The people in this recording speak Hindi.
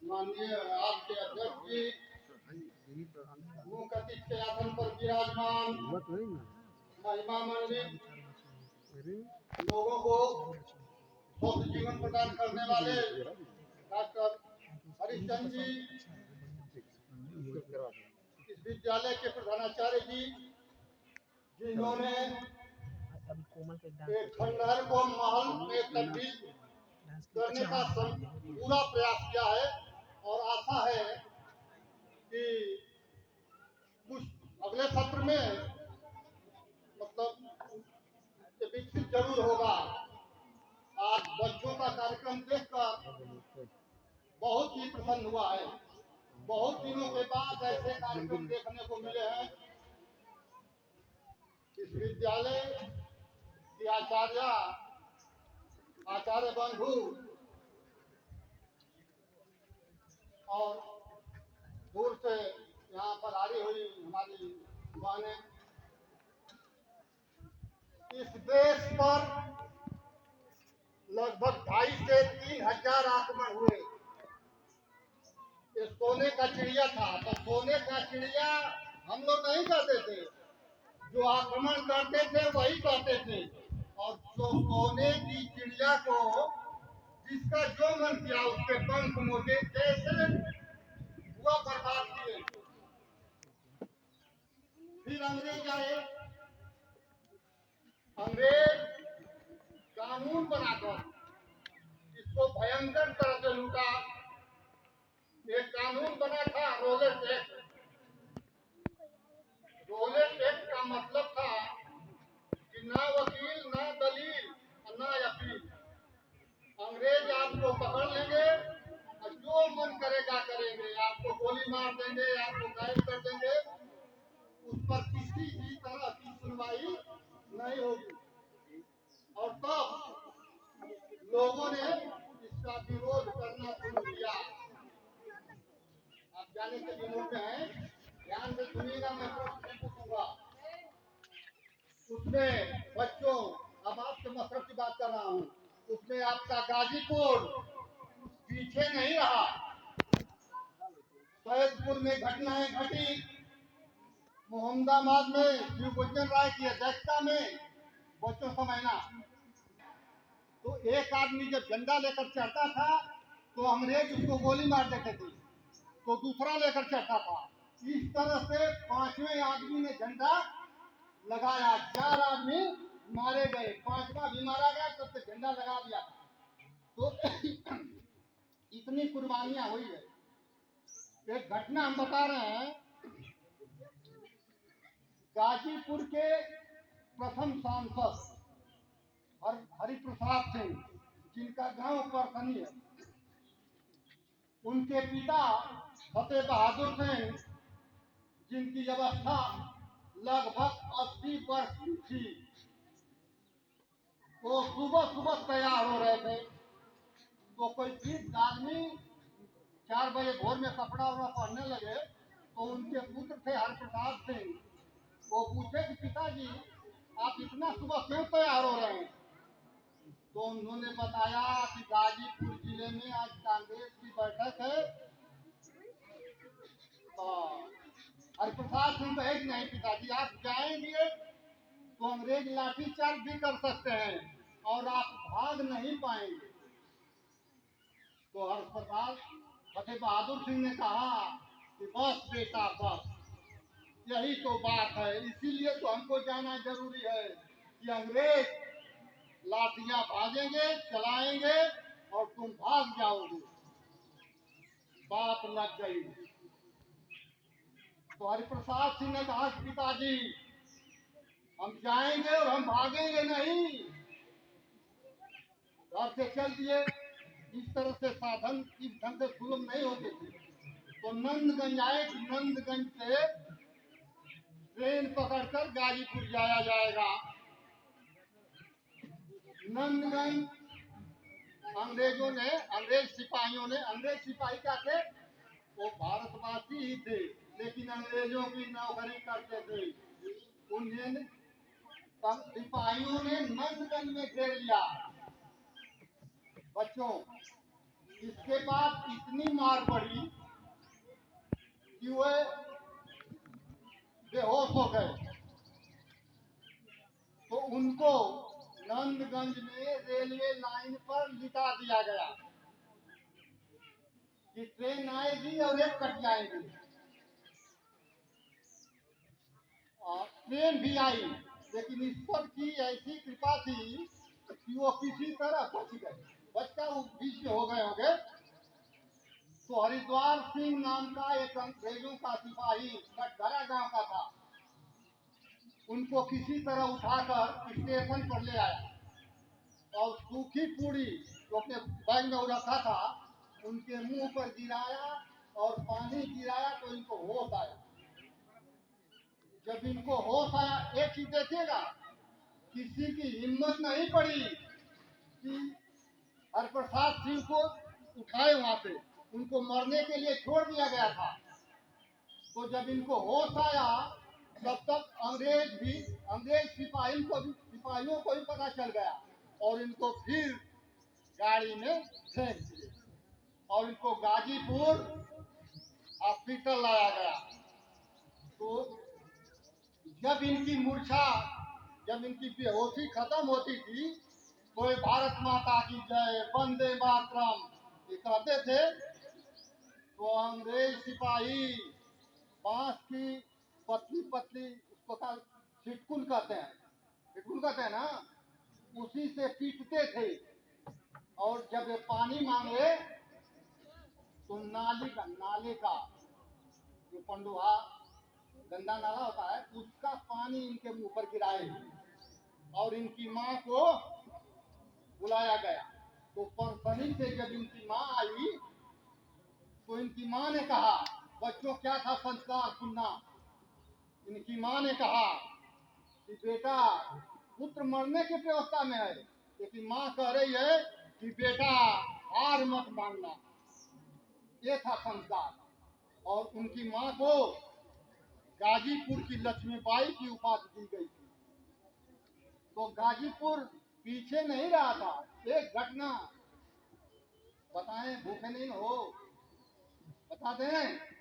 माननीय आपके अध्यक्ष जी मुख्य अतिथि के आसन पर विराजमान महिमा मंडित लोगों को स्वस्थ जीवन प्रदान करने वाले डॉक्टर हरिश्चंद्र जी, इस विद्यालय के प्रधानाचार्य जी, जिन्होंने एक खंडहर को महल में तब्दील करने का पूरा प्रयास किया है और आशा है कि कुछ अगले सत्र में मतलब विकसित जरूर होगा। आज बच्चों का कार्यक्रम देखकर बहुत ही प्रसन्न हुआ है। बहुत दिनों के बाद ऐसे कार्यक्रम देखने को मिले हैं। इस विद्यालय की आचार्य बंधु और दूर से यहाँ पर आई हुई हमारी बहनें, इस देश पर लगभग 2,500 से 3,000 आक्रमण हुए। ये सोने का चिड़िया था, तो सोने का चिड़िया हम लोग नहीं कहते थे, जो आक्रमण करते थे वही कहते थे। और जो सोने की चिड़िया को जिसका जो मन किया उसके पंख मोटे कैसे हुआ बर्बाद किए। फिर अंग्रेज आए, अंग्रेज कानून बनाकर इसको भयंकर तरह से लूटा। एक कानून बना था रोलेट एक्ट। रोलेट एक्ट का मतलब था कि ना वकील, ना दलील और ना अपील। अंग्रेज आपको पकड़ लेंगे और जो मन करेगा करेंगे, आपको गोली मार देंगे, आपको कैद कर देंगे, उस पर किसी भी तरह की सुनवाई नहीं होगी। और तब लोगों ने इसका विरोध करना शुरू किया। आप जाने के विरोध में हैं, ध्यान से सुनिएगा, मैं प्रश्न पूछूंगा। उसमें बच्चों, अब आपके मसरत की बात कर रहा हूँ, उसमें आपका गाजीपुर पीछे नहीं रहा। सैदपुर में घटनाएं घटी, मोहम्मदाबाद में श्री गुज्जर राय की अध्यक्षता में बच्चों समझना। तो एक आदमी जब झंडा लेकर चढ़ता था तो अंग्रेज उसको गोली मार देते थे, तो दूसरा लेकर चढ़ता था। इस तरह से 5वें आदमी ने झंडा लगाया, 4 आदमी मारे गए, 5वां भी मारा गया, तब से झंडा लगा दिया। तो इतनी कुर्बानियां हुई है। एक घटना हम बता रहे हैं, गाजीपुर के प्रथम सांसद हरिप्रसाद सिंह, जिनका गांव परसनी है, उनके पिता फतेह बहादुर सिंह, जिनकी अवस्था लगभग 80 वर्ष की थी, वो सुबह सुबह तैयार हो रहे थे। तो कोई वृद्ध आदमी 4 बजे भोर में कपड़ा वपड़ा पहनने लगे, तो उनके पुत्र थे हरिप्रसाद सिंह। वो पूछे कि पिताजी आप इतना सुबह क्यों तैयार हो रहे हैं? तो उन्होंने बताया कि गाजीपुर जिले में आज कांग्रेस की बैठक है। तो हरिप्रसाद सिंह कहे कि नहीं पिताजी, आप जाएंगे तो अंग्रेज लाठीचार्ज भी कर सकते हैं और आप भाग नहीं पाएंगे। तो हरिप्रसाद फतेह बहादुर सिंह ने कहा कि बस बेटा बस, यही तो बात है, इसीलिए तो हमको जाना जरूरी है कि अंग्रेज लाठियां भाजेंगे, चलाएंगे और तुम भाग जाओगे। बात लग गई। तो हरिप्रसाद सिंह ने कहा पिताजी हम जाएंगे और हम भागेंगे नहीं। घर से चल दिए। इस तरह से साधन इस ढंग से सुलभ नहीं होते थे। तो नंदगंज आए, नंदगंज से ट्रेन पकड़कर गाजीपुर जाया जाएगा। नंदगंज अंग्रेज सिपाही क्या थे? वो भारतवासी ही थे, लेकिन अंग्रेजों की नौकरी करते थे। उन्हें सिपाहियों ने नंदगंज में घेर लिया। बच्चों, इसके बाद इतनी मार पड़ी कि वह बेहोश हो गए। तो उनको नंदगंज में रेलवे लाइन पर लिटा दिया गया कि ट्रेन आएगी और एक कट जाएगी। और ट्रेन भी आई, लेकिन ईश्वर की ऐसी कृपा थी कि वो किसी तरह बच गए। बचकर वो बीच में हो गए होंगे। तो हरिद्वार सिंह नाम का एक अंग्रेजों का सिपाही कटघरा गांव का था। उनको किसी तरह उठाकर स्टेशन पर ले आया और सूखी पूड़ी जो अपने बैग में रखा था उनके मुंह पर गिराया और पानी गिराया तो इनको होश आया। जब इनको होश आया, एक चीज देखिएगा, किसी की हिम्मत नहीं पड़ी कि हरप्रसाद सिंह को उठाए वहां से। उनको मरने के लिए छोड़ दिया गया था। तो जब इनको होश आया तब तक अंग्रेज सिपाहियों को भी पता चल गया और इनको फिर गाड़ी में फेंक दिए और इनको गाजीपुर हॉस्पिटल लाया गया। तो जब इनकी बेहोशी खत्म होती थी तो ये भारत माता की जय, वंदे मातरम ये कहते थे। तो अंग्रेज सिपाही बांस की पतली पतली, उसको छिटकुल कहते हैं ना, उसी से पीटते थे। और जब ये पानी मांगे तो नाले का जो पंडुहा गंदा नाला होता है उसका पानी इनके मुंह पर गिराए और इनकी माँ को बुलाया गया। तो परसनी से जब इनकी माँ आई तो इनकी माँ ने कहा, बच्चों क्या था संस्कार सुनना। इनकी माँ ने कहा कि बेटा पुत्र मरने की व्यवस्था में है, लेकिन माँ कह रही है कि बेटा हार मत मानना। ये था संस्कार। और उनकी माँ को गाजीपुर की लक्ष्मीबाई की उपाधि दी गई थी। तो गाजीपुर पीछे नहीं रहा था। एक घटना बताएं, भूखे नहीं हो, बताते हैं।